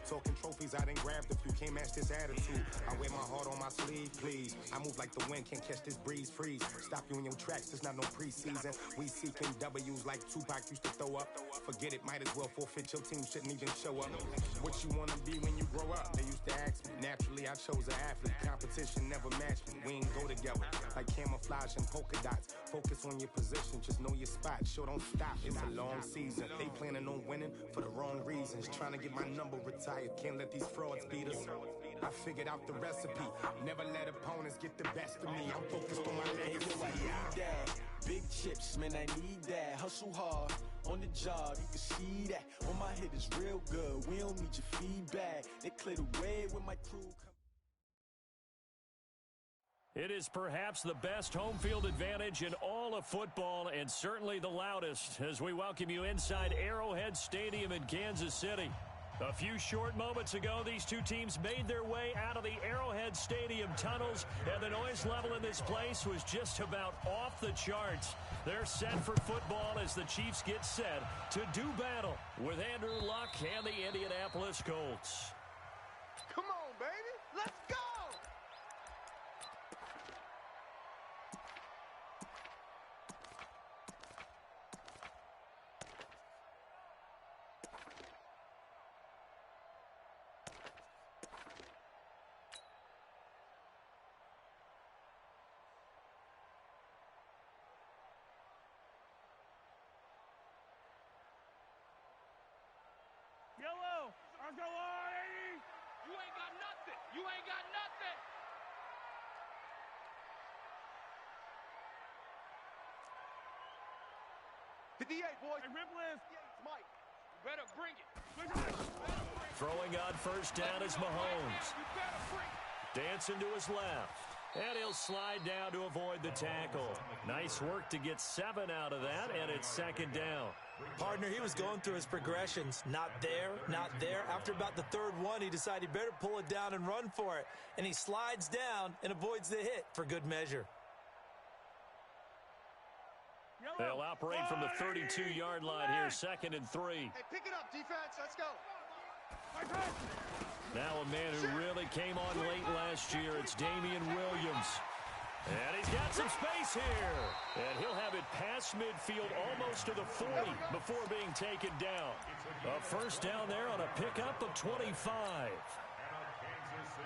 Talking trophies, I done grabbed a few. Can't match this attitude. I wear my heart on my sleeve, please. I move like the wind, can't catch this breeze, freeze. Stop you in your tracks, it's not no preseason. We seeking W's like Tupac used to throw up. Forget it, might as well forfeit. Your team shouldn't even show up. What you wanna be when you grow up? They used to ask me. Naturally, I chose an athlete. Competition never matched me. We ain't go together like camouflage and polka dots. Focus on your position, just know your spot. Sure, don't stop. It's a long season. They planning on winning for the wrong reasons. Trying to get my number retired. Can't let these frauds beat us. I figured out the recipe. Never let opponents get the best of me. I'm focused on my legacy. I need that. Big chips, man, I need that. Hustle hard on the job, you can see that. On my head is real good. We don't need your feedback. They clear the way with my crew. It is perhaps the best home field advantage in all of football, and certainly the loudest, as we welcome you inside Arrowhead Stadium in Kansas City. A few short moments ago, these two teams made their way out of the Arrowhead Stadium tunnels, and the noise level in this place was just about off the charts. They're set for football as the Chiefs get set to do battle with Andrew Luck and the Indianapolis Colts. Come on, baby. Let's go! Yellow, I go on, 80. You ain't got nothing. You ain't got nothing. 58, boys. Hey, Ripley. Mike. You better bring it. Throwing on first down is Mahomes. You better bring it. Dancing to his left. And he'll slide down to avoid the tackle. Nice work to get 7 out of that, and it's second down. Partner, he was going through his progressions. Not there, not there. After about the third one, he decided he better pull it down and run for it. And he slides down and avoids the hit for good measure. They'll operate from the 32-yard line here, 2nd and 3. Hey, pick it up, defense. Let's go. Now a man who really came on late last year, it's Damian Williams. And he's got some space here. And he'll have it past midfield almost to the 40 before being taken down. A first down there on a pickup of 25.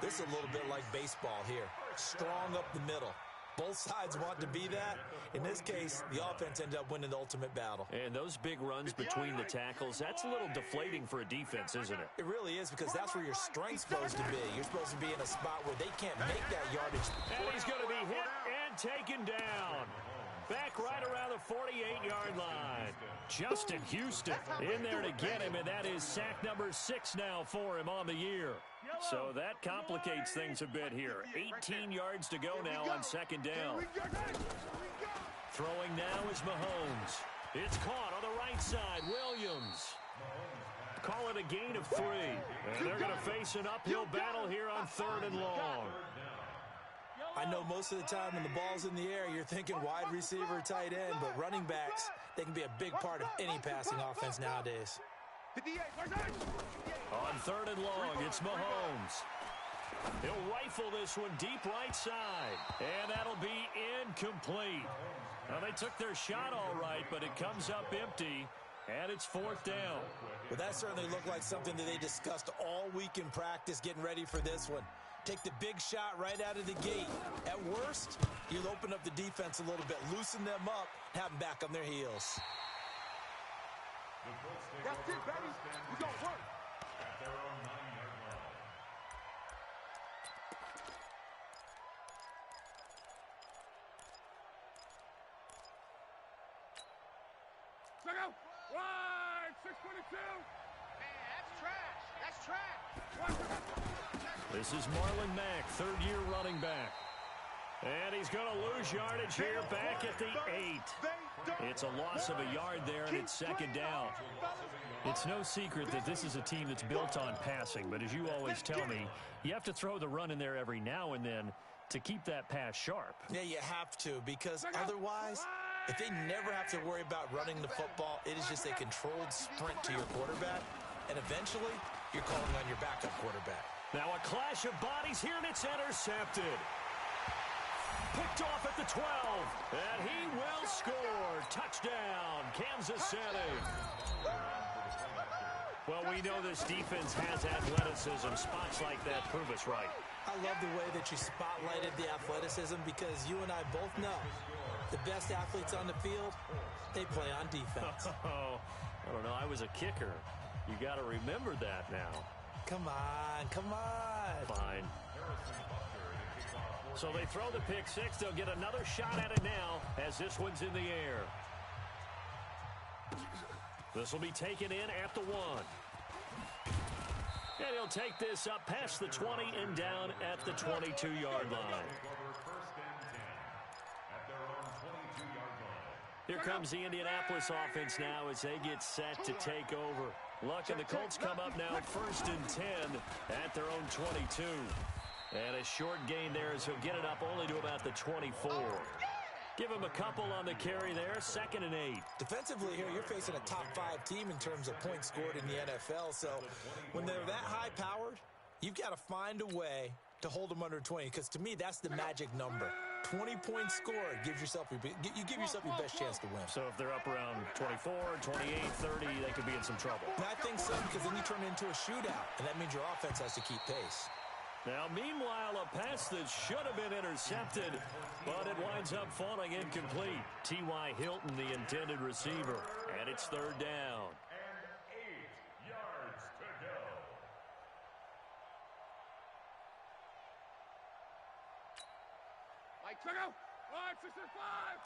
This is a little bit like baseball here. Strong up the middle. Both sides want to be that. In this case, the offense ended up winning the ultimate battle. And those big runs between the tackles, that's a little deflating for a defense, isn't it? It really is, because that's where your strength's supposed to be. You're supposed to be in a spot where they can't make that yardage. And he's going to be hit and taken down. Back right around the 48-yard line. Justin Houston in there to get him, and that is sack number 6 now for him on the year. So that complicates things a bit here. 18 yards to go now on second down. Throwing now is Mahomes. It's caught on the right side. Williams. Call it a gain of 3. And they're going to face an uphill battle here on 3rd and long. I know most of the time when the ball's in the air, you're thinking wide receiver, tight end, but running backs, they can be a big part of any passing offense nowadays. On 3rd and long, it's Mahomes. He'll rifle this one deep right side, and that'll be incomplete. Now, they took their shot all right, but it comes up empty, and it's 4th down. Well, that certainly looked like something that they discussed all week in practice, getting ready for this one. Take the big shot right out of the gate. At worst, you'll open up the defense a little bit, loosen them up, have them back on their heels. That's it, baby. We gonna work. Check out. Wide, 622. Man, that's trash. That's trash. This is Marlon Mack, 3rd-year running back. And he's going to lose yardage here back at the 8. It's a loss of a yard there, and it's 2nd down. It's no secret that this is a team that's built on passing, but as you always tell me, you have to throw the run in there every now and then to keep that pass sharp. Yeah, you have to, because otherwise, if they never have to worry about running the football, it is just a controlled sprint to your quarterback, and eventually you're calling on your backup quarterback. Now a clash of bodies here, and it's intercepted. Picked off at the 12, and he will score. Touchdown, Kansas City. Well, we know this defense has athleticism. Spots like that prove us right. I love the way that you spotlighted the athleticism because you and I both know the best athletes on the field, they play on defense. Oh, I don't know. I was a kicker. You got to remember that now. Come on, come on. Fine. So they throw the pick six. They'll get another shot at it now as this one's in the air. This will be taken in at the 1. And he'll take this up past the 20 and down at the 22-yard line. Here comes the Indianapolis offense now as they get set to take over. Luck and the Colts come up now 1st and 10 at their own 22. And a short gain there as he'll get it up only to about the 24. Give him a couple on the carry there, 2nd and 8. Defensively here, you're facing a top 5 team in terms of points scored in the NFL. So when they're that high-powered, you've got to find a way to hold them under 20. Because to me, that's the magic number. 20 points scored gives yourself you give yourself your best chance to win. So if they're up around 24, 28, 30, they could be in some trouble. And I think so, because then you turn it into a shootout, and that means your offense has to keep pace. Now, meanwhile, a pass that should have been intercepted, but it winds up falling incomplete. T.Y. Hilton, the intended receiver, and it's 3rd down. And 8 yards to go. Mike, Check out. 6 and 5.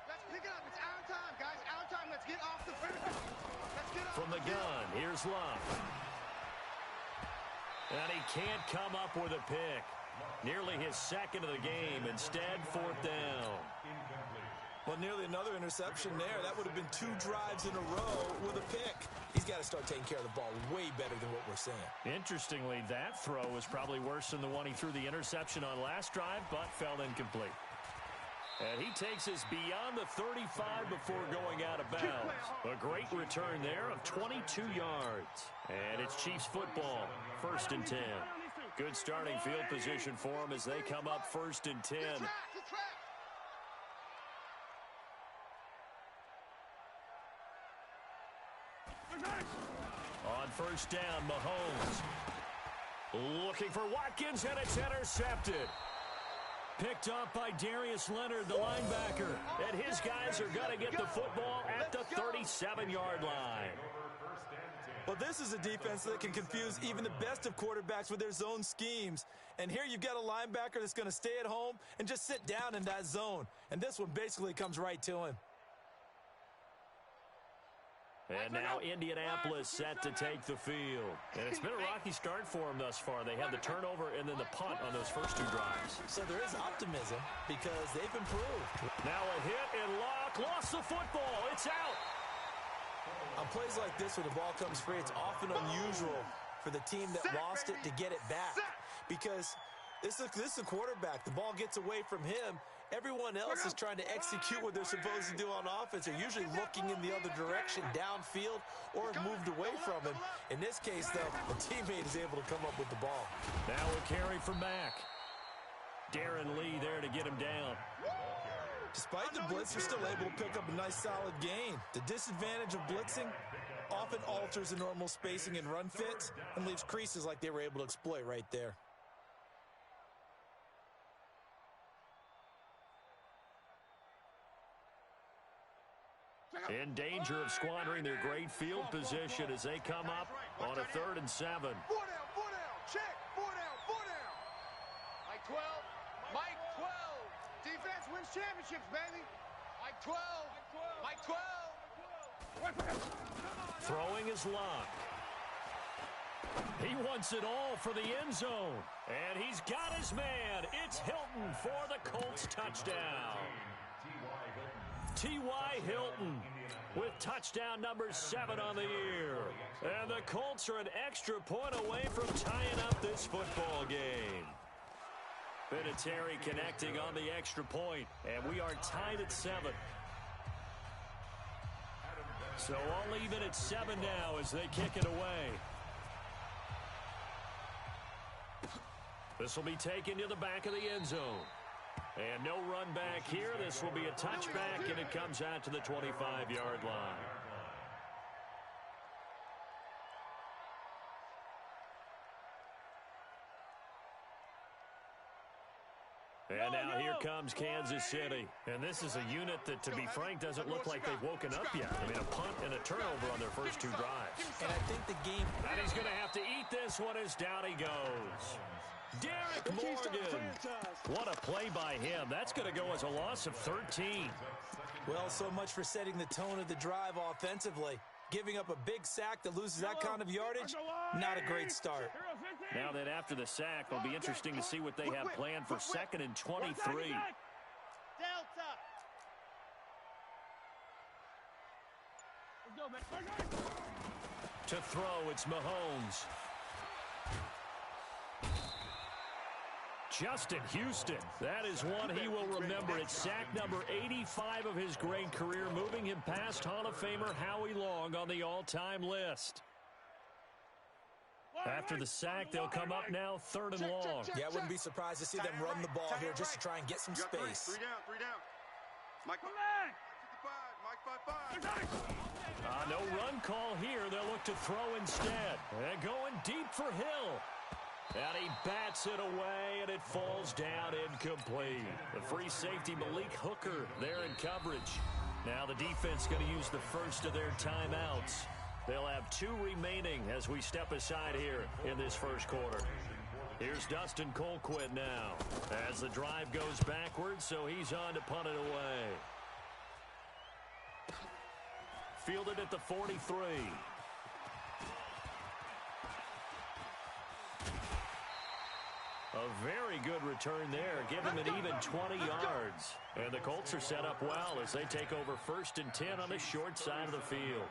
let's pick it up. It's out time, guys. Out time. Let's get off the field. Let's get off From the gun, here's Luck. And he can't come up with a pick. Nearly his 2nd of the game. Instead, 4th down. Well, nearly another interception there. That would have been 2 drives in a row with a pick. He's got to start taking care of the ball way better than what we're seeing. Interestingly, that throw was probably worse than the one he threw the interception on last drive, but fell incomplete. And he takes us beyond the 35 before going out of bounds. A great return there of 22 yards. And it's Chiefs football, 1st and 10. Good starting field position for them as they come up 1st and 10. On 1st down, Mahomes. Looking for Watkins, and it's intercepted. Picked up by Darius Leonard, the linebacker. And his guys are going to get the football at the 37-yard line. Well, this is a defense that can confuse even the best of quarterbacks with their zone schemes. And here you've got a linebacker that's going to stay at home and just sit down in that zone. And this one basically comes right to him. And now Indianapolis set to take the field. And it's been a rocky start for them thus far. They had the turnover and then the punt on those first 2 drives. So there is optimism because they've improved. Now a hit and Locke lost the football. It's out. On plays like this where the ball comes free, it's often unusual for the team that lost it to get it back. Because this is a quarterback. The ball gets away from him. Everyone else is trying to execute what they're supposed to do on offense. They're usually looking in the other direction, downfield, or have moved away from him. In this case, though, a teammate is able to come up with the ball. Now a carry for Mack. Darren Lee there to get him down. Despite the blitz, they're still able to pick up a nice, solid gain. The disadvantage of blitzing often alters the normal spacing and run fits and leaves creases like they were able to exploit right there. In danger of squandering their great field position as they come up on a 3rd and 7. 4 down, check, 4 down. Mike 12. Mike 12. Defense wins championships, baby. Mike 12. Mike 12. Throwing his Luck. He wants it all for the end zone. And he's got his man. It's Hilton for the Colts touchdown. T.Y. Hilton with touchdown number 7 on the year. And the Colts are an extra point away from tying up this football game. Vinatieri connecting on the extra point, and we are tied at 7. So all even at 7 now as they kick it away. This will be taken to the back of the end zone. And no run back here. This will be a touchback, and it comes out to the 25-yard line. And now here comes Kansas City. And this is a unit that, to be frank, doesn't look like they've woken up yet. I mean, a punt and a turnover on their first two drives. And I think the game... And he's going to have to eat this one as down he goes. Derek Morgan. What a play by him. That's going to go as a loss of 13. Well, so much for setting the tone of the drive offensively. Giving up a big sack that loses that kind of yardage, not a great start. Now then, after the sack, it'll be interesting to see what they have planned for 2nd and 23. Delta. To throw, it's Mahomes. Justin Houston, that is one he will remember. It's sack number 85 of his great career, moving him past Hall of Famer Howie Long on the all-time list. After the sack, they'll come up now 3rd and long. Yeah, I wouldn't be surprised to see them run the ball here just to try and get some space. 3 down. Mike, No run call here. They'll look to throw instead. And going deep for Hill. And he bats it away, and it falls down incomplete. The free safety, Malik Hooker, there in coverage. Now the defense going to use the first of their timeouts. They'll have 2 remaining as we step aside here in this first quarter. Here's Dustin Colquitt now as the drive goes backwards, so he's on to punt it away. Fielded at the 43. A very good return there. Give him an even 20 yards. And the Colts are set up well as they take over 1st and 10 on the short side of the field.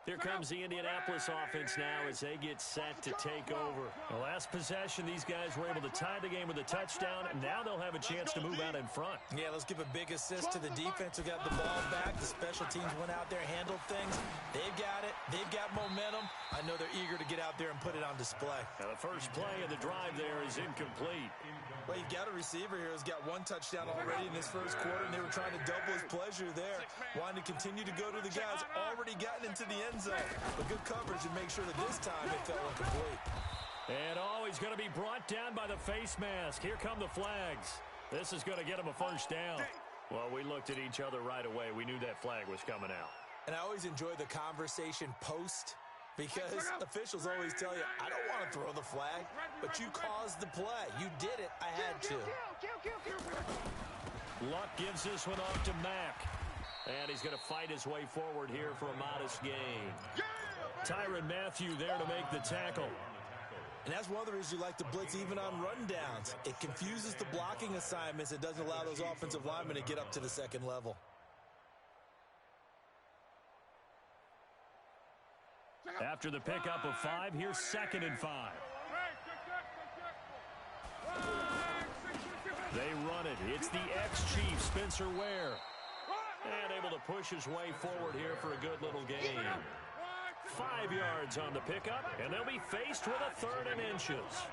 Here comes the Indianapolis offense now as they get set to take over. The last possession, these guys were able to tie the game with a touchdown, and now they'll have a chance to move out in front. Yeah, let's give a big assist to the defense who got the ball back. The special teams went out there, handled things. They've got it. They've got momentum. I know they're eager to get out there and put it on display. Now the first play of the drive there is incomplete. Well, you've got a receiver here who's got 1 touchdown already in this first quarter, and they were trying to double his pleasure there. Wanting to continue to go to the guys already gotten into the end zone. But good coverage and make sure that this time it fell incomplete. And he's going to be brought down by the face mask. Here come the flags. This is going to get him a first down. Well, we looked at each other right away. We knew that flag was coming out. And I always enjoy the conversation post, because officials always tell you, I don't want to throw the flag, but you caused the play. You did it. I had to. Luck gives this one off to Mack. And he's going to fight his way forward here for a modest gain. Tyrann Mathieu there to make the tackle. And that's one of the reasons you like to blitz even on rundowns. It confuses the blocking assignments. It doesn't allow those offensive linemen to get up to the second level. After the pickup of 5, here's 2nd and 5. They run it. It's the ex-Chief, Spencer Ware. And able to push his way forward here for a good little gain. 5 yards on the pickup, and they'll be faced with a 3rd and inches.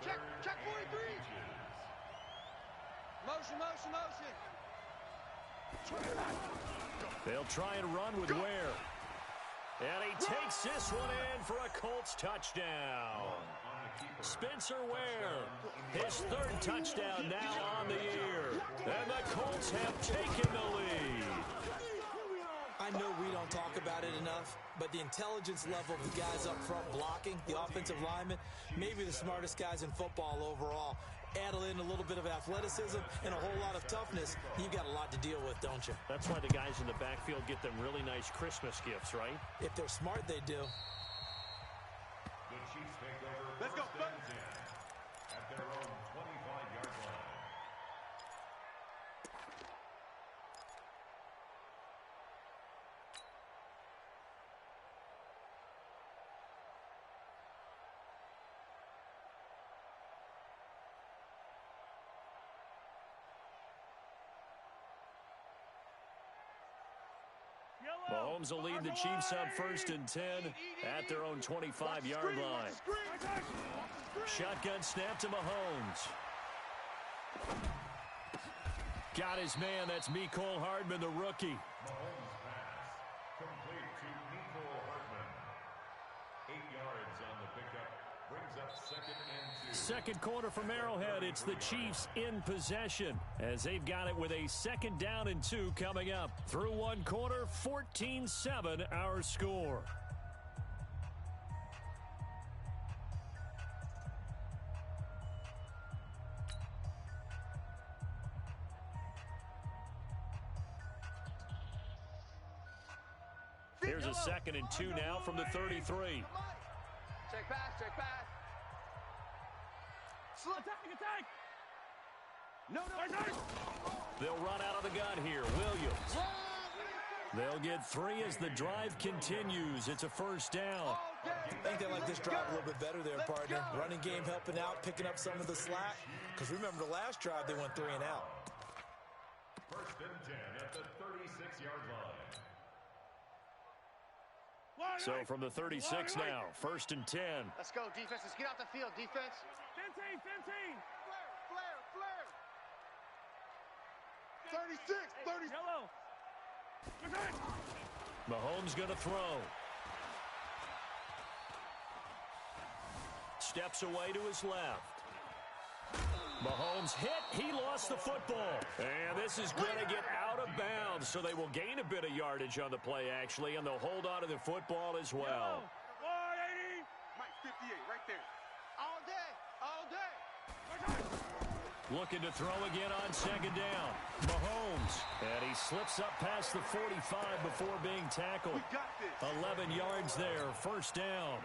Check 43. Motion. They'll try and run with Ware. And he takes this one in for a Colts touchdown. Spencer Ware, his 3rd touchdown now on the year. And the Colts have taken the lead. I know we don't talk about it enough, but the intelligence level of the guys up front blocking, the offensive linemen, maybe the smartest guys in football overall. Add in a little bit of athleticism and a whole lot of toughness, you've got a lot to deal with, don't you? That's why the guys in the backfield get them really nice Christmas gifts, right? If they're smart, they do. Let's go. At their own 25-yard line. Mahomes will lead the Chiefs up 1st and 10 at their own 25-yard line. Shotgun snap to Mahomes. Got his man. That's Mecole Hardman, the rookie. Mahomes pass complete to Mecole Hardman. 8 yards on the pickup. Brings up 2nd and 2. Second quarter from Arrowhead. It's the Chiefs in possession as they've got it with a 2nd down and 2 coming up. Through one quarter, 14-7 our score. Here's a 2nd and 2 now from the 33. Check pass, check pass. Attack! No. They'll run out of the gun here. Williams. They'll get 3 as the drive continues. It's a 1st down. I think they like this drive a little bit better there, partner. Running game helping out, picking up some of the slack. Because remember, the last drive, they went 3 and out. 1st and 10 at the 36-yard line. So from the 36 now, 1st and 10. Let's go, defense. Let's get out the field, defense. 15. Flare. 36. Yellow. Mahomes going to throw. Steps away to his left. Mahomes hit. He lost the football. And this is going to get out of bounds, so they will gain a bit of yardage on the play, actually, and they'll hold on to the football as well. 180. Mike, 58, right there. All day. Looking to throw again on 2nd down. Mahomes. And he slips up past the 45 before being tackled. We got this. 11 yards there. 1st down.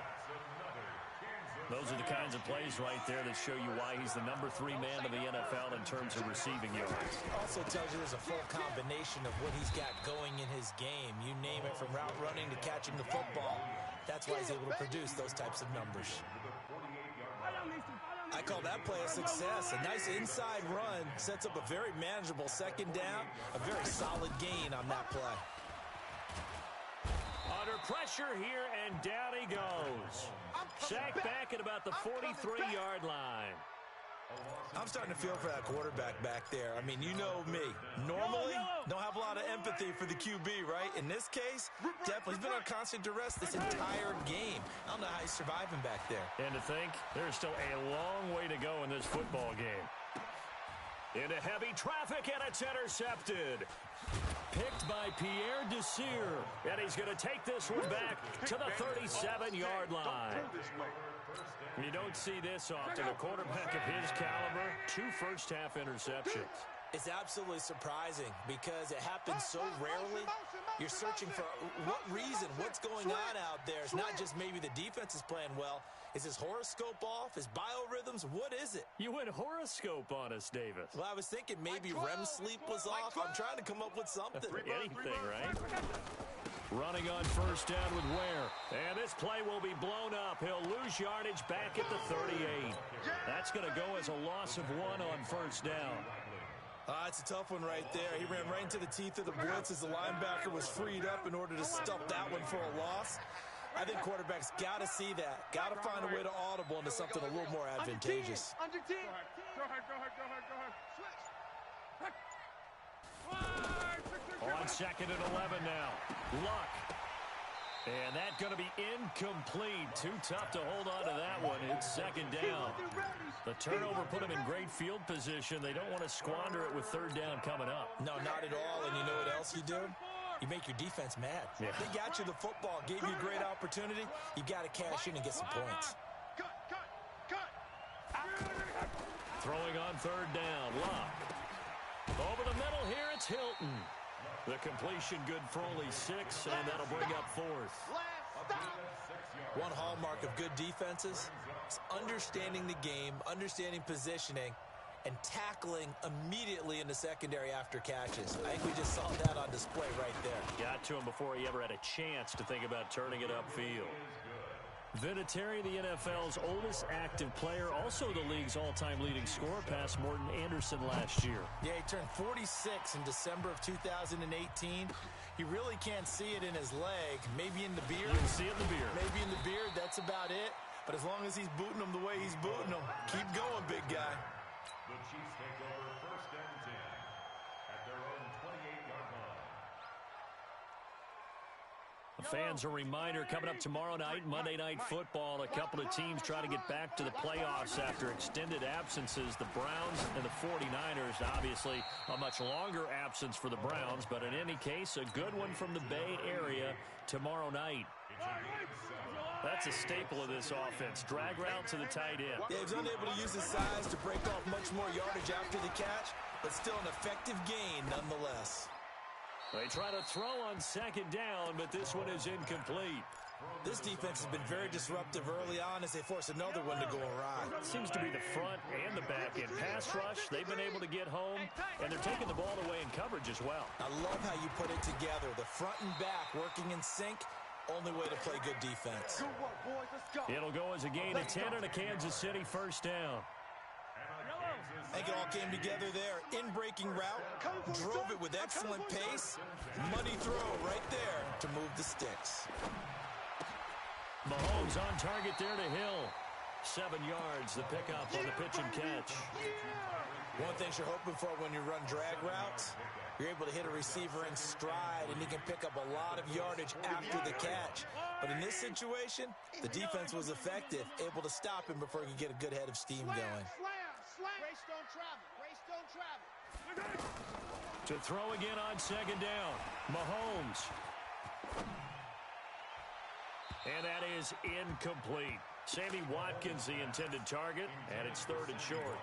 Those are the kinds of plays right there that show you why he's the number 3 man of the NFL in terms of receiving yards. Also tells you there's a full combination of what he's got going in his game. You name it, from route running to catching the football. That's why he's able to produce those types of numbers. I call that play a success. A nice inside run sets up a very manageable 2nd down. A very solid gain on that play. Under pressure here, and down he goes. Sacked back at about the 43-yard line. I'm starting to feel for that quarterback back there. I mean, you know me. Normally, don't have a lot of empathy for the QB, right? In this case, definitely. He's been on constant duress this entire game. I don't know how he's surviving back there. And to think, there's still a long way to go in this football game. Into heavy traffic, and it's intercepted. Picked by Pierre Desir. And he's going to take this one back to the 37-yard line. You don't see this often. A quarterback of his caliber, 2 first-half interceptions. It's absolutely surprising because it happens so rarely. You're searching for what reason, what's going on out there. It's not just maybe the defense is playing well. Is his horoscope off? His biorhythms? What is it? You went horoscope on us, Davis. Well, I was thinking maybe REM sleep was off. I'm trying to come up with something. Anything, right? Running on 1st down with Ware. And this play will be blown up. He'll lose yardage back at the 38. That's going to go as a loss of 1 on 1st down. It's a tough one right there. He ran right into the teeth of the blitz as the linebacker was freed up in order to stuff that one for a loss. I think quarterbacks got to see that. Got to find a way to audible into something a little more advantageous. Under 10. Go ahead. Switch. On 2nd and 11 now. Luck. And that's going to be incomplete. Too tough to hold on to that one. It's 2nd down. The turnover put them in great field position. They don't want to squander it with 3rd down coming up. No, not at all. And you know what else you do? You make your defense mad. Yeah. They got you the football, gave you a great opportunity. You got to cash in and get some points. Cut. Throwing on 3rd down. Luck. Over the middle here, it's Hilton. The completion good for only 6, and that'll bring up 4th. One hallmark of good defenses is understanding the game, understanding positioning, and tackling immediately in the secondary after catches. I think we just saw that on display right there. Got to him before he ever had a chance to think about turning it upfield. Vinatieri, the NFL's oldest active player, also the league's all-time leading scorer, past Morton Anderson last year. Yeah, he turned 46 in December of 2018. You really can't see it in his leg. Maybe in the beard. You can see it in the beard. Maybe in the beard. That's about it. But as long as he's booting him the way he's booting him, keep going, big guy. The Chiefs take over 1st and 10 at their own 28-yard line. Fans, a reminder, coming up tomorrow night, Monday Night Football, a couple of teams trying to get back to the playoffs after extended absences. The Browns and the 49ers, obviously a much longer absence for the Browns, but in any case, a good one from the Bay Area tomorrow night. That's a staple of this offense. Drag route to the tight end. Yeah, he's unable to use his size to break off much more yardage after the catch, but still an effective gain nonetheless. They try to throw on 2nd down, but this one is incomplete. This defense has been very disruptive early on as they force another one to go awry. Seems to be the front and the back end. Pass rush, they've been able to get home, and they're taking the ball away in coverage as well. I love how you put it together. The front and back working in sync. Only way to play good defense. Good work, boys. Let's go. It'll go as a gain of 10 and a Kansas City 1st down. I think it all came together there. In-breaking route, drove it with excellent pace. Money throw right there to move the sticks. Mahomes on target there to Hill. 7 yards, the pickup on the pitch and catch. One thing you're hoping for when you run drag routes, you're able to hit a receiver in stride, and he can pick up a lot of yardage after the catch. But in this situation, the defense was effective, able to stop him before he could get a good head of steam going. Race don't travel. Race don't travel. To throw again on 2nd down. Mahomes. And that is incomplete. Sammy Watkins, the intended target, and it's 3rd and short.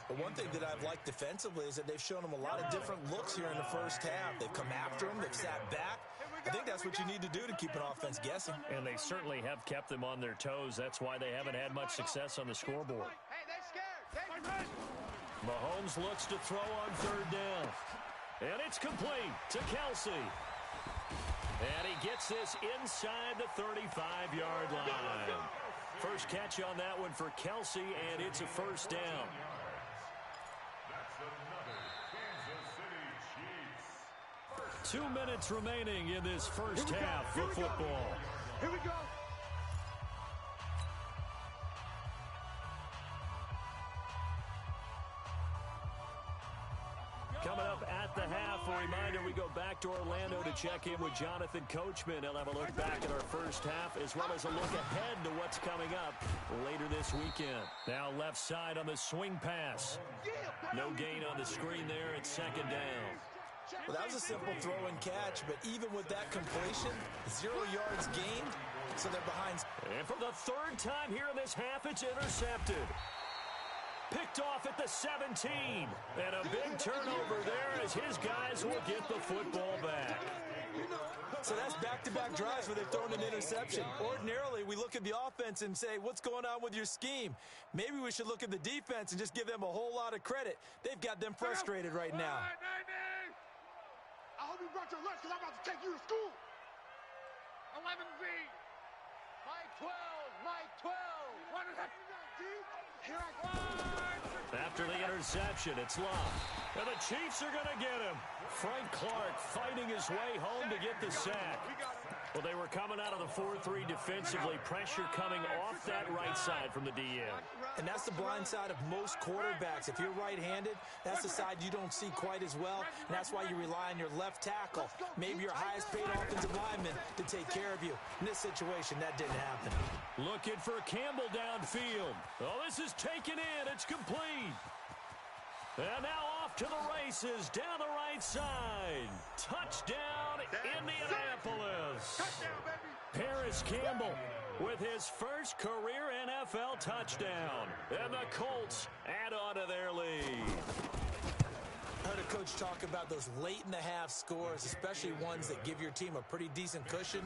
But one thing that I've liked defensively is that they've shown him a lot of different looks here in the first half. They've come after him. They've sat back. I think that's what you need to do to keep an offense guessing. And they certainly have kept them on their toes. That's why they haven't had much success on the scoreboard. Hey, they're scared. Mahomes looks to throw on 3rd down. And it's complete to Kelce. And he gets this inside the 35-yard line. First catch on that one for Kelce, and it's a 1st down. That's another Kansas City Chiefs. 2 minutes remaining in this first half of football. Here we go. Coming up at the half, a reminder, we go back to Orlando to check in with Jonathan Coachman. He'll have a look back at our first half as well as a look ahead to what's coming up later this weekend. Now left side on the swing pass. No gain on the screen there. It's 2nd down. Well, that was a simple throw and catch, but even with that completion, 0 yards gained, so they're behind. And for the 3rd time here in this half, it's intercepted. Picked off at the 17. And a big turnover there as his guys will get the football back. So that's back-to-back drives where they've thrown an interception. Ordinarily, we look at the offense and say, what's going on with your scheme? Maybe we should look at the defense and just give them a whole lot of credit. They've got them frustrated right now. I hope you brought your lunch because I'm about to take you to school. 11B. Mike 12. Mike 12. What is that? Here I go. After the interception, it's locked. And the Chiefs are going to get him. Frank Clark fighting his way home to get the sack. Well, they were coming out of the 4-3 defensively. Pressure coming off that right side from the DN. And that's the blind side of most quarterbacks. If you're right-handed, that's the side you don't see quite as well. And that's why you rely on your left tackle, maybe your highest-paid offensive lineman, to take care of you. In this situation, that didn't happen. Looking for Campbell downfield. Oh, this is taken in. It's complete. And now off to the races down the right side. Touchdown, Indianapolis. Touchdown, baby. Paris Campbell with his first career NFL touchdown. And the Colts add on to their lead. I heard a coach talk about those late-in-the-half scores, especially ones that give your team a pretty decent cushion.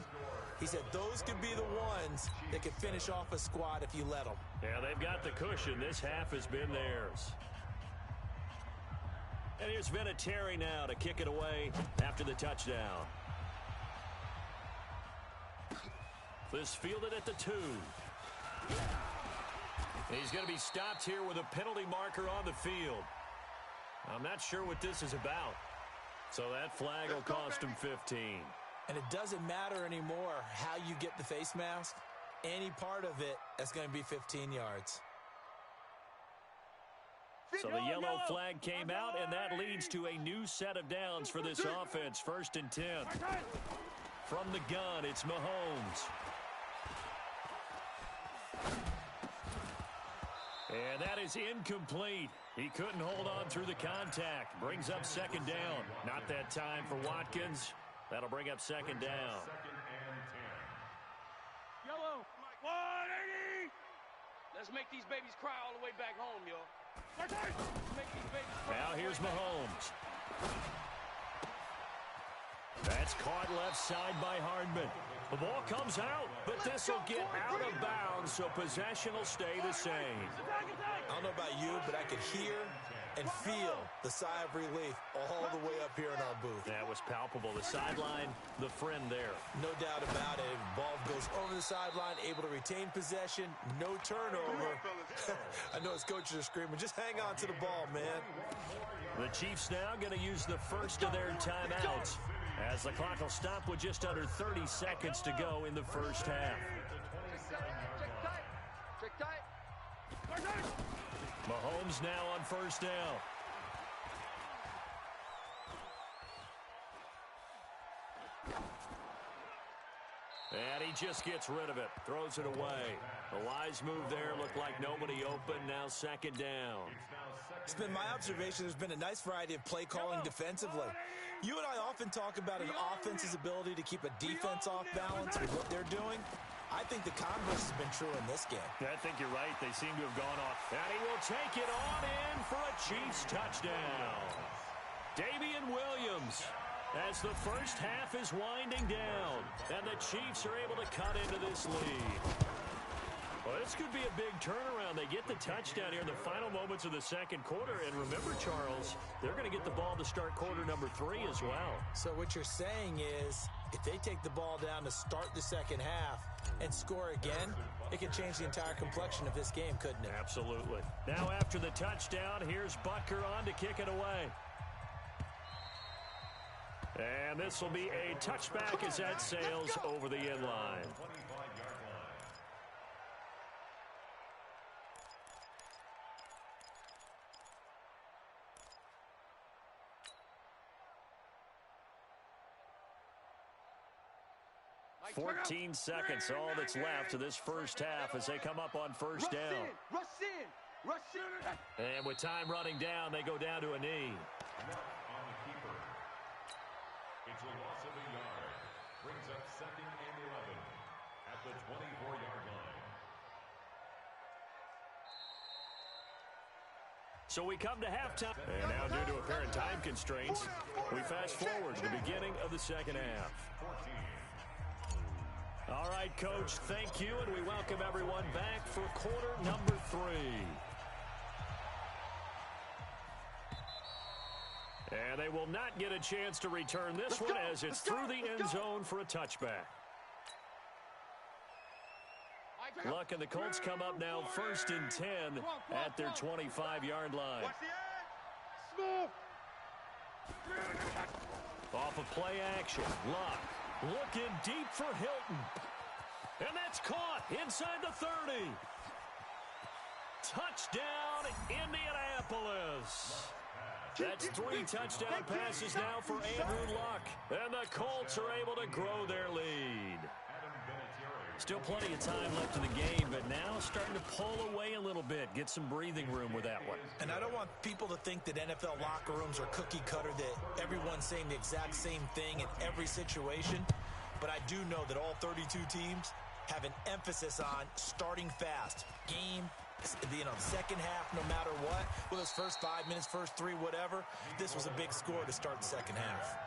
He said those could be the ones that could finish off a squad if you let them. Yeah, they've got the cushion. This half has been theirs. And here's Vinatieri now to kick it away after the touchdown. This fielded at the 2. He's going to be stopped here with a penalty marker on the field. I'm not sure what this is about. So that flag will cost him 15. And it doesn't matter anymore how you get the face mask. Any part of it is going to be 15 yards. So the yellow flag came out, and that leads to a new set of downs for this offense. 1st and 10. From the gun, it's Mahomes. And that is incomplete. He couldn't hold on through the contact. Brings up 2nd down. Not that time for Watkins. That'll bring up 2nd down. Yellow. 180. Let's make these babies cry all the way back home, yo. Now here's Mahomes. That's caught left side by Hardman. The ball comes out, but this will get out of bounds, so possession will stay the same. I don't know about you, but I could hear and feel the sigh of relief all the way up here in our booth. That was palpable. The sideline, the friend there. No doubt about it. Ball goes over the sideline, able to retain possession, no turnover. I know his coaches are screaming, just hang on to the ball, man. The Chiefs now going to use the first of their timeouts, as the clock will stop with just under 30 seconds to go in the first half. Check tight. Mahomes now on 1st down. And he just gets rid of it, throws it away. The wise move there, looked like nobody open, now 2nd down. It's been my observation there's been a nice variety of play calling defensively. You and I often talk about an offense's ability to keep a defense off balance with what they're doing. I think the converse has been true in this game. I think you're right. They seem to have gone off. And he will take it on in for a Chiefs touchdown. Damian Williams, as the first half is winding down, and the Chiefs are able to cut into this lead. Well, this could be a big turnaround. They get the touchdown here in the final moments of the 2nd quarter. And remember, Charles, they're going to get the ball to start quarter number 3 as well. So what you're saying is, if they take the ball down to start the 2nd half and score again, it could change the entire complexion of this game, couldn't it? Absolutely. Now after the touchdown, here's Butker on to kick it away. And this will be a touchback as that sails over the end line. 14 seconds, all that's left to this first half as they come up on 1st down. Rush in. And with time running down, they go down to a knee. On the keeper. It's a loss of a yard. Brings up 2nd and 11 at the 24-yard line. So we come to halftime. And now, due to apparent time constraints, we fast forward to the beginning of the 2nd half. 14. All right, Coach, thank you, and we welcome everyone back for quarter number 3. And they will not get a chance to return this one as it's through the end zone for a touchback. Luck and the Colts come up now 1st and 10 at their 25-yard line. Off of play action, Luck looking deep for Hilton. And that's caught inside the 30. Touchdown, Indianapolis. That's 3 touchdown passes now for Andrew Luck. And the Colts are able to grow their lead. Still plenty of time left in the game, but now starting to pull away a little bit, get some breathing room with that one. And I don't want people to think that NFL locker rooms are cookie cutter, that everyone's saying the exact same thing in every situation. But I do know that all 32 teams have an emphasis on starting fast. Game, second half, no matter what. Well, those first 5 minutes, first 3, whatever. This was a big score to start the second half.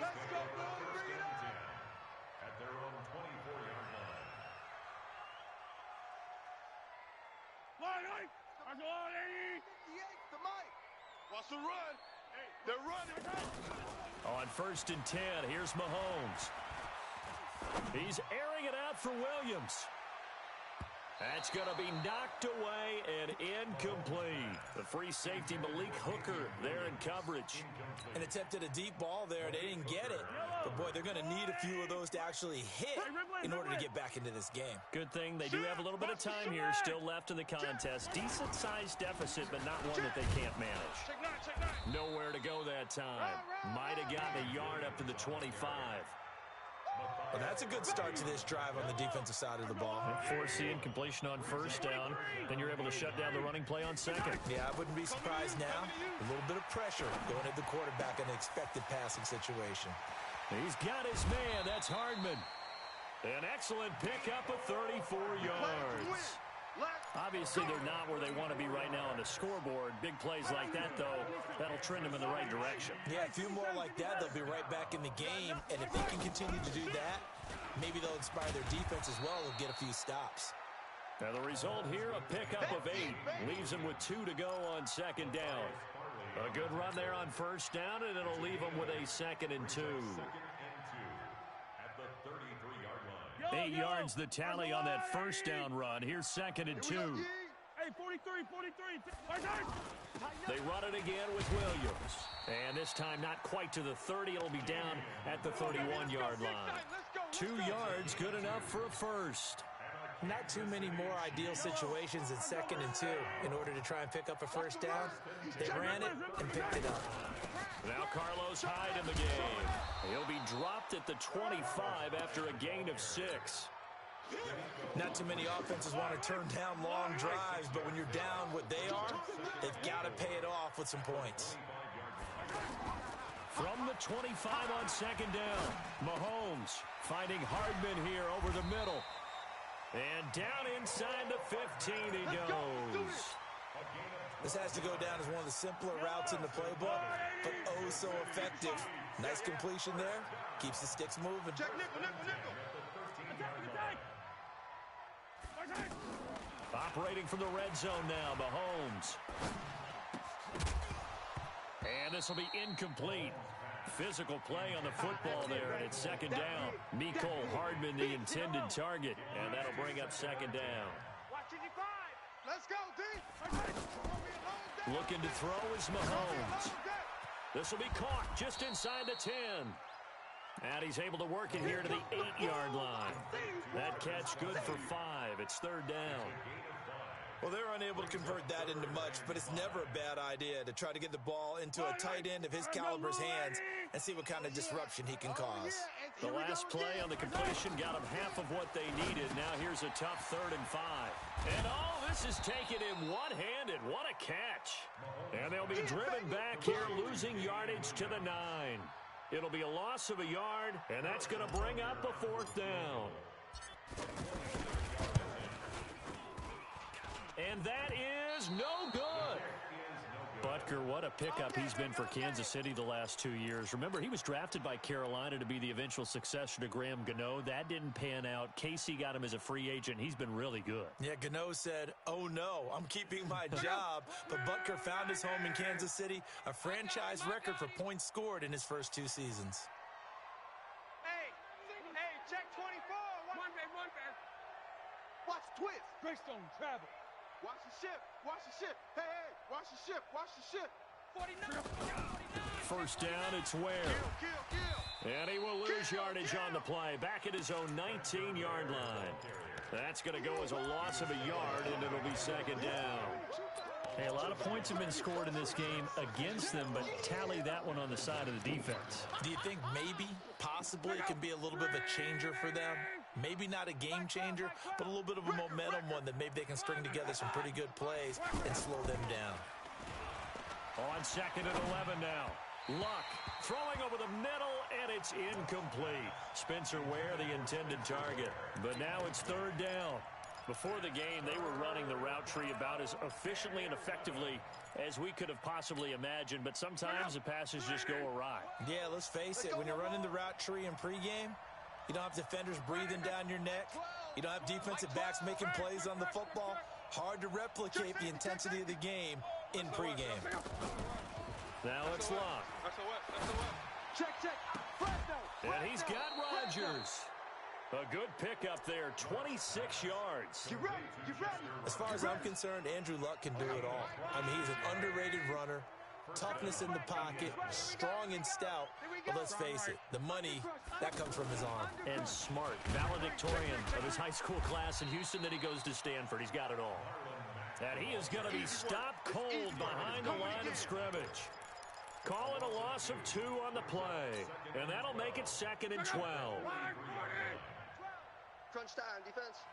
Let's go, at their own 24-yard line. Watch the run. They're running. On 1st and 10, here's Mahomes. He's airing it out for Williams. That's going to be knocked away and incomplete. The free safety, Malik Hooker, there in coverage. And attempted a deep ball there. They didn't get it. But, boy, they're going to need a few of those to actually hit in order to get back into this game. Good thing they do have a little bit of time here still left in the contest. Decent-sized deficit, but not one that they can't manage. Nowhere to go that time. Might have gotten a yard up to the 25. Well, that's a good start to this drive on the defensive side of the ball. Force the incompletion on first down. Then you're able to shut down the running play on second. Yeah, I wouldn't be surprised now. A little bit of pressure going at the quarterback in an expected passing situation. He's got his man. That's Hardman. An excellent pickup of 34 yards. Obviously, they're not where they want to be right now on the scoreboard. Big plays like that, though, that'll trend them in the right direction. Yeah, a few more like that, they'll be right back in the game. And if they can continue to do that, maybe they'll inspire their defense as well. They'll get a few stops. Now, the result here, a pickup of 8. Leaves them with 2 to go on second down. A good run there on first down, and it'll leave them with a 2nd and 2. 8 yards the tally on that first down run. Here's 2nd and 2. Hey, 43. They run it again with Williams. And this time not quite to the 30. It'll be down at the 31-yard line. 2 yards, good enough for a first. Not too many more ideal situations in 2nd and 2 in order to try and pick up a first down. They ran it and picked it up. Now Carlos Hyde in the game. He'll be dropped at the 25 after a gain of 6. Not too many offenses want to turn down long drives, but when you're down what they are, they've got to pay it off with some points. From the 25 on second down, Mahomes finding Hardman here over the middle. And down inside the 15 he goes. This has to go down as one of the simpler routes in the playbook, but oh so effective. Nice completion there. Keeps the sticks moving. Check nickel. Operating from the red zone now, Mahomes. And this will be incomplete. Physical play on the football there, and it's second down. Mecole Hardman, the intended target, and that'll bring up second down. Let's go, D. Looking to throw is Mahomes. This will be caught just inside the 10. And he's able to work it here to the 8-yard line. That catch good for 5. It's third down. Well, they're unable to convert that into much, but it's never a bad idea to try to get the ball into a tight end of his caliber's hands and see what kind of disruption he can cause. The last play on the completion got him half of what they needed. Now here's a tough 3rd and 5. And all this is taken in one-handed. What a catch. And they'll be driven back here, losing yardage to the 9. It'll be a loss of a yard, and that's going to bring up a 4th down. And that is no good. Butker, what a pickup he's been for Kansas City the last 2 years. Remember, he was drafted by Carolina to be the eventual successor to Graham Gano. That didn't pan out. Casey got him as a free agent. He's been really good. Yeah, Gano said, oh no, I'm keeping my job. But Butker found his home in Kansas City, a franchise record for points scored in his first 2 seasons. Hey, check 24. One man. Watch the twist. Greystone travel. Watch the ship. Hey, watch the ship. 49. First down, it's Ware. Kill. And he will lose yardage on the play. Back at his own 19-yard line. That's going to go as a loss of a yard, and it'll be second down. Hey, a lot of points have been scored in this game against them, but tally that one on the side of the defense. Do you think possibly it can be a little bit of a changer for them? Maybe not a game changer, but a little bit of a momentum one that maybe they can string together some pretty good plays and slow them down. On second and 11 now. Luck throwing over the middle, and it's incomplete. Spencer Ware, the intended target. But now it's third down. Before the game, they were running the route tree about as efficiently and effectively as we could have possibly imagined, but sometimes the passes just go awry. Yeah, let's face it, when you're running the route tree in pregame, you don't have defenders breathing down your neck. You don't have defensive backs making plays on the football. Hard to replicate the intensity of the game in pregame. Now it's Luck. Check. And he's got Rodgers. A good pickup there, 26 yards. Get ready, get ready. As far as I'm concerned, Andrew Luck can do it all. I mean, he's an underrated runner, toughness in the pocket, strong and stout. But let's face it, the money, that comes from his arm. And smart, valedictorian of his high school class in Houston, then he goes to Stanford. He's got it all. And he is going to be stopped cold behind the line of scrimmage. Calling a loss of 2 on the play. And that'll make it 2nd and 12. Crunch time, defense.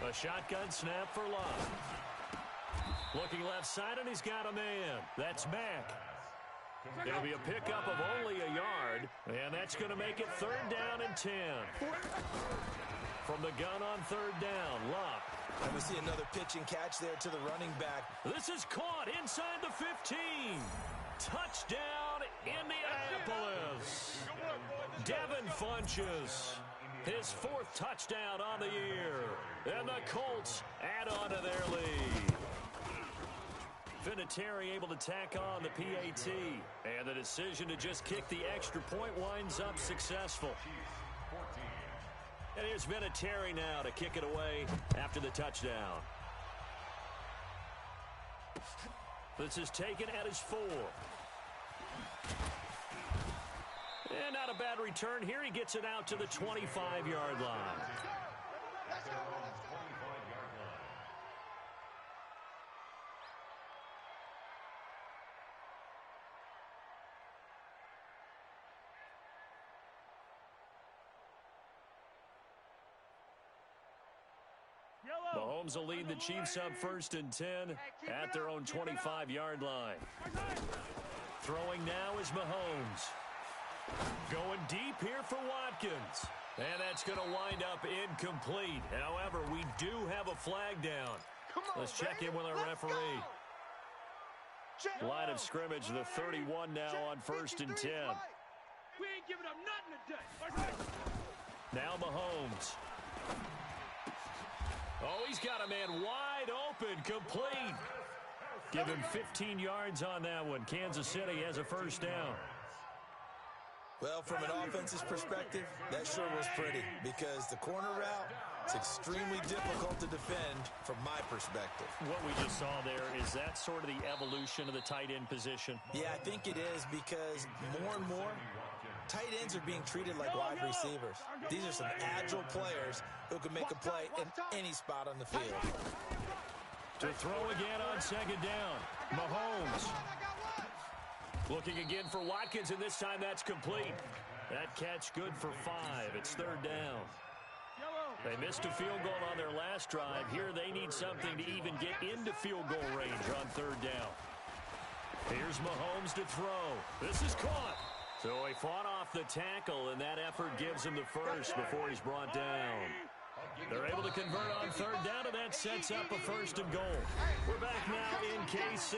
A shotgun snap for Love. Looking left side, and he's got a man. That's Mack. It'll be a pickup of only a yard, and that's going to make it 3rd down and 10. From the gun on 3rd down, Luck. And we see another pitch and catch there to the running back. This is caught inside the 15. Touchdown, Indianapolis. Devin Funchess, his 4th touchdown on the year. And the Colts add on to their lead. Vinatieri able to tack on the PAT. And the decision to just kick the extra point winds up successful. And here's Vinatieri now to kick it away after the touchdown. This is taken at his 4. And not a bad return here. He gets it out to the 25-yard line. Mahomes will lead the Chiefs up 1st and 10 at their own 25-yard line. Throwing now is Mahomes. Going deep here for Watkins. And that's going to wind up incomplete. However, we do have a flag down. Let's check in with our referee. Line of scrimmage, the 31 now on 1st and 10. We ain't giving up nothing today. Now Mahomes. Oh, he's got a man wide open, complete. Give him 15 yards on that one. Kansas City has a 1st down. Well, from an offensive perspective, that sure was pretty because the corner route is extremely difficult to defend from my perspective. What we just saw there, is that sort of the evolution of the tight end position? Yeah, I think it is because more and more, tight ends are being treated like wide receivers. These are some agile players who can make a play in any spot on the field. To throw again on 2nd down, Mahomes. Looking again for Watkins, and this time that's complete. That catch good for 5. It's 3rd down. They missed a field goal on their last drive. Here they need something to even get into field goal range on 3rd down. Here's Mahomes to throw. This is caught. So he fought off the tackle, and that effort gives him the first before he's brought down. They're able to convert on 3rd down, and that sets up a 1st and goal. We're back now in KC.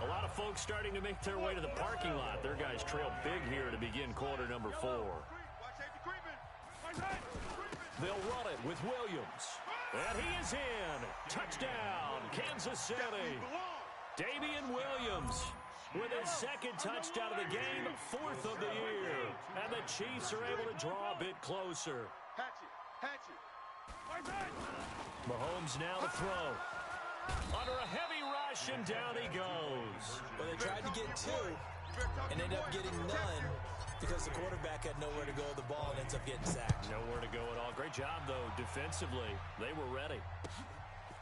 A lot of folks starting to make their way to the parking lot. Their guys trail big here to begin quarter number 4. They'll run it with Williams. And he is in. Touchdown, Kansas City. Damian Williams with his 2nd touchdown of the game, 4th of the year. And the Chiefs are able to draw a bit closer. Mahomes now to throw. Under a heavy rush, and down he goes. Well, they tried to get 2 and ended up getting none because the quarterback had nowhere to go with the ball and ends up getting sacked. Nowhere to go at all. Great job, though, defensively. They were ready.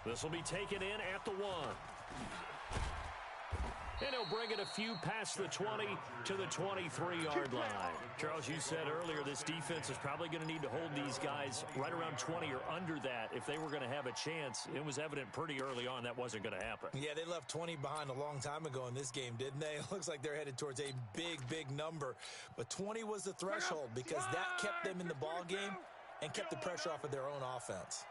This will be taken in at the 1. And he'll bring it a few past the 20 to the 23-yard line. Charles, you said earlier this defense is probably going to need to hold these guys right around 20 or under that if they were going to have a chance. It was evident pretty early on that wasn't going to happen. Yeah, they left 20 behind a long time ago in this game, didn't they? It looks like they're headed towards a big, big number. But 20 was the threshold because that kept them in the ball game and kept the pressure off of their own offense.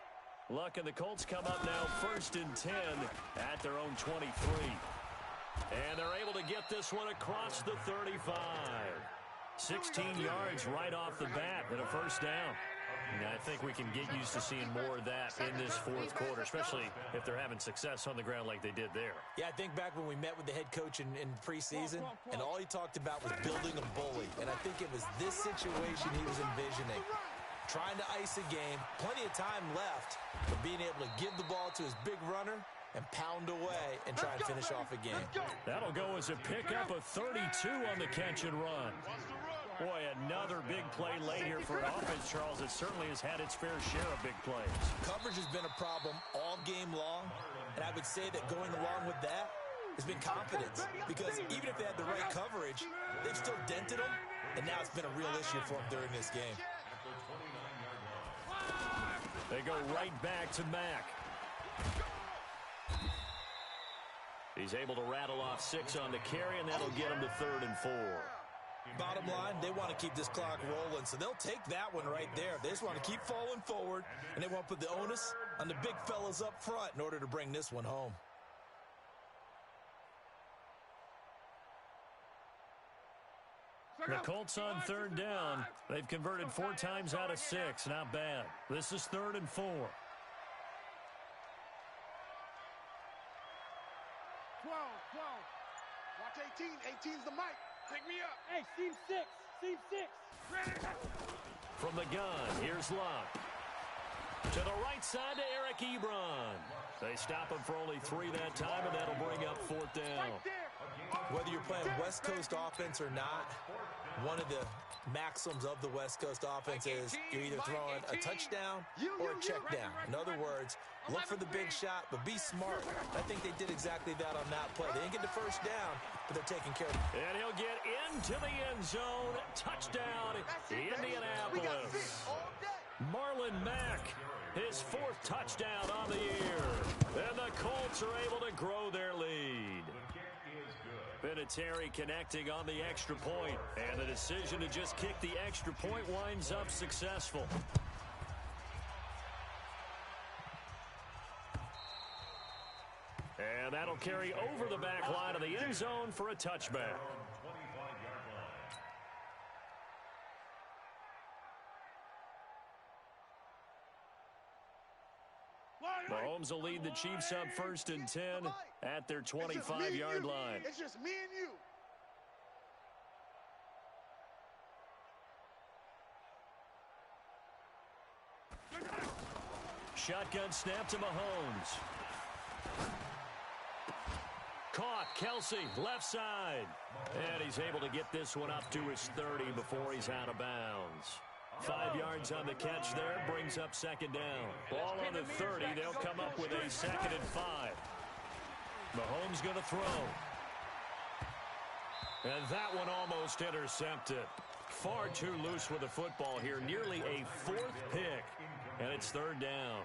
Luck and the Colts come up now 1st and 10 at their own 23. And they're able to get this one across the 35. 16 yards right off the bat and a 1st down. And I think we can get used to seeing more of that in this fourth quarter, especially if they're having success on the ground like they did there. Yeah, I think back when we met with the head coach in preseason, and all he talked about was building a bully. And I think it was this situation he was envisioning. Trying to ice a game, plenty of time left, but being able to give the ball to his big runner and pound away and try and finish off a game. That'll go as a pickup of 32 on the catch and run. Boy, another big play late here for an offense, Charles, that certainly has had its fair share of big plays. Coverage has been a problem all game long, and I would say that going along with that has been confidence, because even if they had the right coverage, they've still dented them, and now it's been a real issue for them during this game. They go right back to Mack. He's able to rattle off 6 on the carry, and that'll get him to 3rd and 4. Bottom line, they want to keep this clock rolling, so they'll take that one right there. They just want to keep falling forward, and they want to put the onus on the big fellas up front in order to bring this one home. The Colts on 3rd down. They've converted 4 times out of 6. Not bad. This is 3rd and 4. 12. Watch 18. 18's the mic. Pick me up. Hey, seam 6. Seam 6. From the gun, here's Luck. To the right side to Eric Ebron. They stop him for only 3 that time, and that'll bring up 4th down. Whether you're playing West Coast offense or not, one of the maxims of the West Coast offense is you're either throwing a touchdown or a check down. In other words, look for the big shot, but be smart. I think they did exactly that on that play. They didn't get the first down, but they're taking care of it. And he'll get into the end zone. Touchdown, Indianapolis. Marlon Mack, his 4th touchdown on the year. And the Colts are able to grow their lead. Vinatieri connecting on the extra point, and the decision to just kick the extra point winds up successful. And that'll carry over the back line of the end zone for a touchback. Mahomes will lead the Chiefs up 1st and 10 at their 25-yard line. It's just me and you. Shotgun snap to Mahomes. Caught, Kelsey, left side. And he's able to get this one up to his 30 before he's out of bounds. 5 yards on the catch there, brings up 2nd down. Ball on the 30, they'll come up with a 2nd and 5. Mahomes going to throw. And that one almost intercepted. Far too loose with the football here, nearly a 4th pick. And it's 3rd down.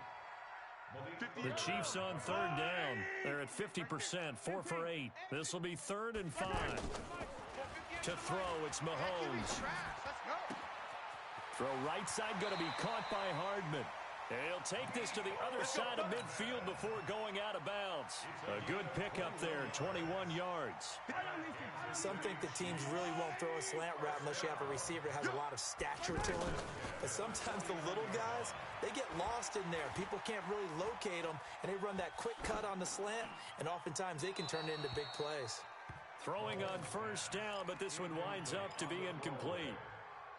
The Chiefs on 3rd down. They're at 50%, 4 for 8. This will be 3rd and 5. To throw, it's Mahomes. Throw right side, going to be caught by Hardman. And he'll take this to the other side of midfield before going out of bounds. A good pickup there, 21 yards. Some think the teams really won't throw a slant route unless you have a receiver that has a lot of stature to him. But sometimes the little guys, they get lost in there. People can't really locate them, and they run that quick cut on the slant, and oftentimes they can turn it into big plays. Throwing on 1st down, but this one winds up to be incomplete.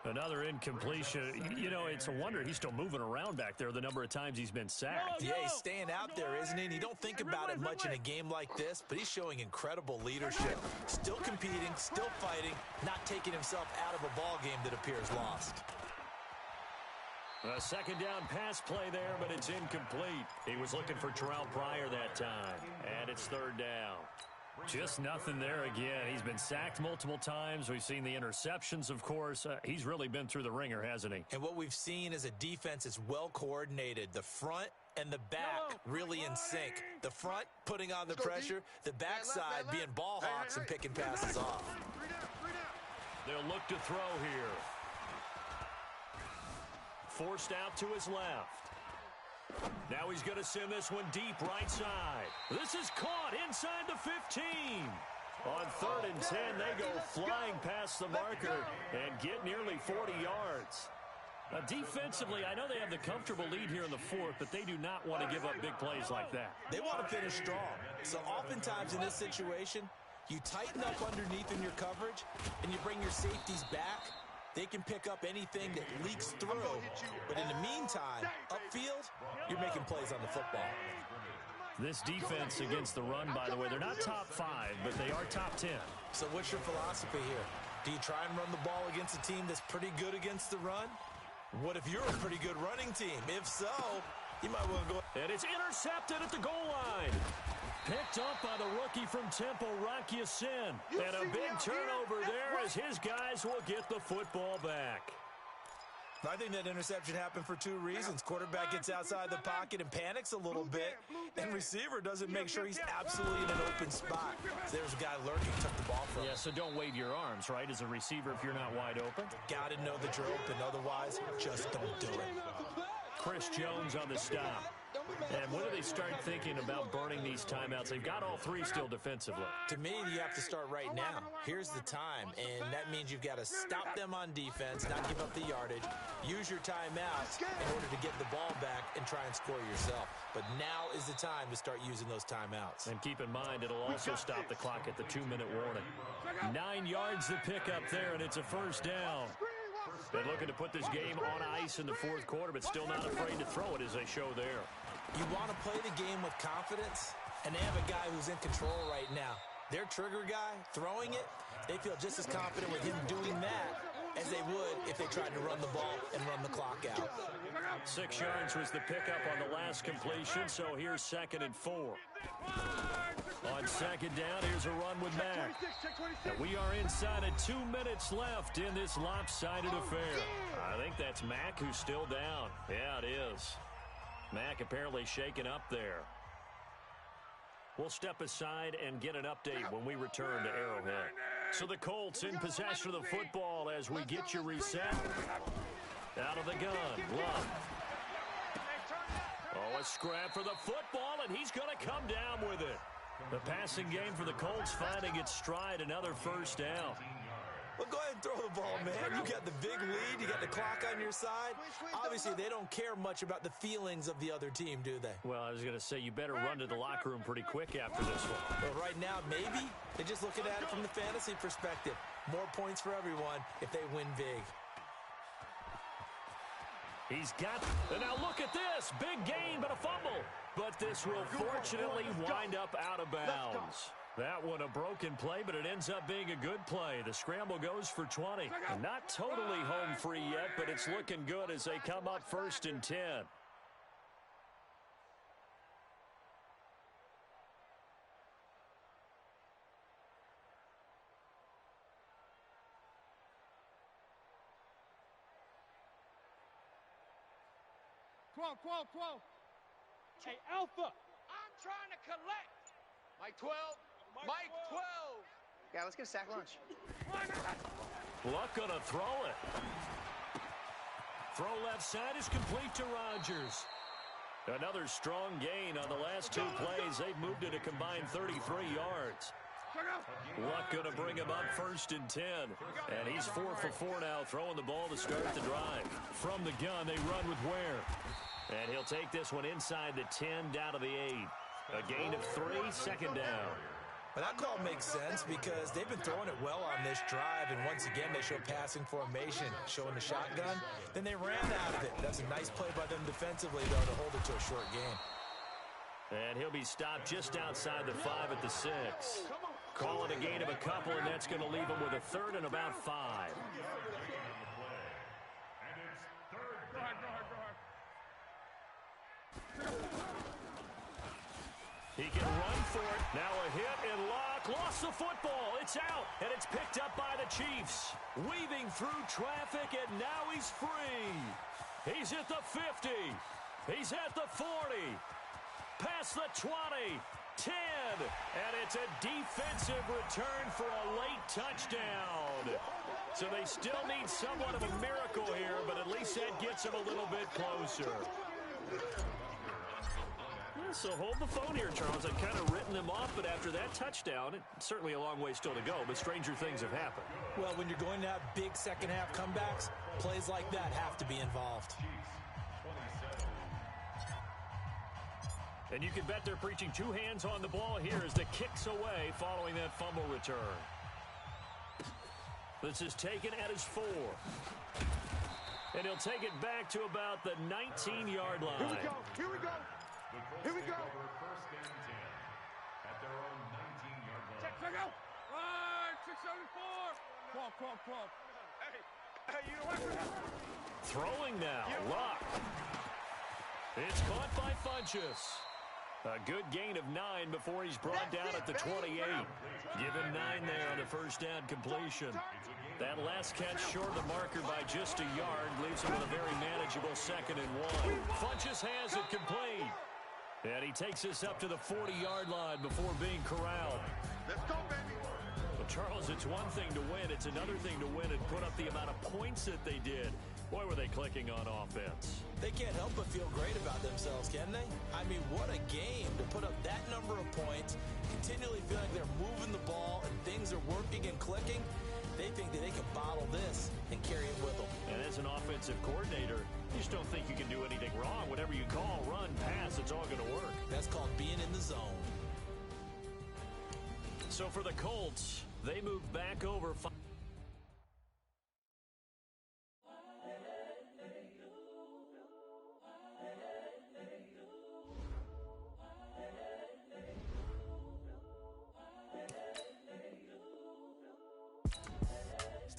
Another incompletion. You know, it's a wonder he's still moving around back there the number of times he's been sacked. Yeah, he's staying out there, isn't he? And you don't think about it much in a game like this, but he's showing incredible leadership. Still competing, still fighting, not taking himself out of a ball game that appears lost. A 2nd down pass play there, but it's incomplete. He was looking for Terrell Pryor that time, and it's 3rd down. Just nothing there again. He's been sacked multiple times. We've seen the interceptions, of course. He's really been through the ringer, hasn't he? And what we've seen is a defense that's well coordinated. The front and the back really in sync. The front putting on the pressure, the backside being ball hawks and picking passes off. They'll look to throw here. Forced out to his left. Now he's going to send this one deep right side. This is caught inside the 15. On 3rd and 10, they go flying past the marker and get nearly 40 yards. Defensively, I know they have the comfortable lead here in the fourth, but they do not want to give up big plays like that. They want to finish strong. So oftentimes in this situation, you tighten up underneath in your coverage, and you bring your safeties back. They can pick up anything that leaks through. But in the meantime, upfield, you're making plays on the football. This defense against the run, by the way, they're not top 5, but they are top 10. So what's your philosophy here? Do you try and run the ball against a team that's pretty good against the run? What if you're a pretty good running team? If so, you might want to go. And it's intercepted at the goal line. Picked up by the rookie from Temple, Rock Ya-Sin. And a big turnover there as his guys will get the football back. I think that interception happened for 2 reasons. Quarterback gets outside the pocket and panics a little bit, and receiver doesn't make sure he's absolutely in an open spot. So there's a guy lurking, took the ball from him. Yeah, so don't wave your arms, right, as a receiver if you're not wide open. Got to know that you're open. Otherwise, just don't do it. Chris Jones on the stop. And when do they start thinking about burning these timeouts? They've got all 3 still defensively. To me, you have to start right now. Here's the time, and that means you've got to stop them on defense, not give up the yardage, use your timeouts in order to get the ball back and try and score yourself. But now is the time to start using those timeouts. And keep in mind, it'll also stop the clock at the 2-minute warning. 9 yards to pick up there, and it's a first down. They're looking to put this game on ice in the fourth quarter, but still not afraid to throw it as they show there. You want to play the game with confidence, and they have a guy who's in control right now. Their trigger guy, throwing it, they feel just as confident with him doing that as they would if they tried to run the ball and run the clock out. 6 yards was the pickup on the last completion, so here's 2nd and 4. On second down, here's a run with Mack. And we are inside of 2 minutes left in this lopsided affair. I think that's Mack who's still down. Yeah, it is. Mack apparently shaken up there. We'll step aside and get an update when we return to Arrowhead. So the Colts in possession of the football as we get you reset. Out of the gun, Love. Oh, a scrap for the football, and he's going to come down with it. The passing game for the Colts finding its stride, another first down. Well, go ahead and throw the ball, man. You got the big lead. You got the clock on your side. Obviously, they don't care much about the feelings of the other team, do they? Well, I was going to say, you better run to the locker room pretty quick after this one. Well, right now, maybe. They're just looking at it from the fantasy perspective. More points for everyone if they win big. He's got, and now look at this. Big gain, but a fumble. But this will fortunately wind up out of bounds. That one a broken play, but it ends up being a good play. The scramble goes for 20. Not totally home free yet, but it's looking good as they come up 1st and 10. Hey, Alpha! I'm trying to collect! Mike 12! Mike 12! Yeah, let's get a sack lunch. Luck gonna throw it. Throw left side is complete to Rodgers. Another strong gain on the last 2 plays. They've moved it a combined 33 yards. Luck going to bring him up 1st and 10. And he's 4 for 4 now, throwing the ball to start the drive. From the gun, they run with Ware. And he'll take this one inside the 10, down to the 8. A gain of 3, 2nd down. But that call makes sense because they've been throwing it well on this drive, and once again they show passing formation, showing the shotgun. Then they ran out of it. That's a nice play by them defensively, though, to hold it to a short game. And he'll be stopped just outside the 5 at the 6. Call it a gain of a couple, and that's going to leave him with a 3rd and about 5. He can run for it. Now a hit and Luck lost the football. It's out, and it's picked up by the Chiefs. Weaving through traffic, and now he's free. He's at the 50. He's at the 40. Past the 20. 10. And it's a defensive return for a late touchdown. So they still need somewhat of a miracle here, but at least that gets them a little bit closer. So hold the phone here, Charles. I've kind of written them off, but after that touchdown, it's certainly a long way still to go, but stranger things have happened. Well, when you're going to have big second-half comebacks, plays like that have to be involved. And you can bet they're preaching two hands on the ball here as the kick's away following that fumble return. This is taken at his 4. And he'll take it back to about the 19-yard line. Here we go. Here we go. Here we go. First and 10 at their own 19-yard line. Check out. Right, 674. Clock. Hey, you know what? Throwing now. Luck. It's caught by Funchess. A good gain of 9 before he's brought down at the 28. Give him 9 there on the first down completion. That last catch short of the marker by just a yard leaves him with a very manageable 2nd and 1. Funchess has it complete. And he takes us up to the 40-yard line before being corralled. Let's go, baby. Well, Charles, it's one thing to win. It's another thing to win and put up the amount of points that they did. Boy, were they clicking on offense. They can't help but feel great about themselves, can they? I mean, what a game to put up that number of points, continually feeling they're moving the ball and things are working and clicking. They think that they can bottle this and carry it with them. And as an offensive coordinator, you just don't think you can do anything wrong. Whatever you call, run, pass, it's all going to work. That's called being in the zone. So for the Colts, they move back over.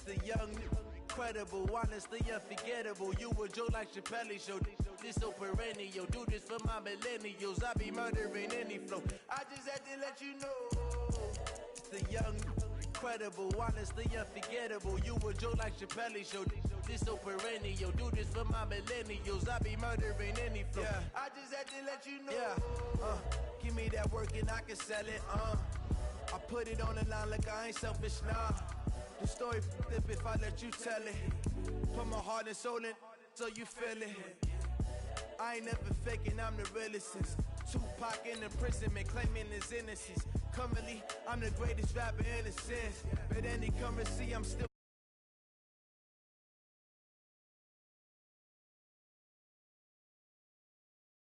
The young, incredible, honestly unforgettable. You a Joe like Chappelle show. This so perennial. Do this for my millennials. I be murdering any flow. I just had to let you know. The young, incredible, honestly unforgettable. You a Joe like Chappelle show. This so perennial. Do this for my millennials. I be murdering any flow. Yeah. I just had to let you know. Yeah. Give me that work and I can sell it. I put it on the line like I ain't selfish, nah. The story flip if I let you tell it. Put my heart and soul in so you feel it. I ain't never faking, I'm the realest since Tupac in imprisonment, claiming his innocence. Currently, I'm the greatest rapper in a sense. But any currency, I'm still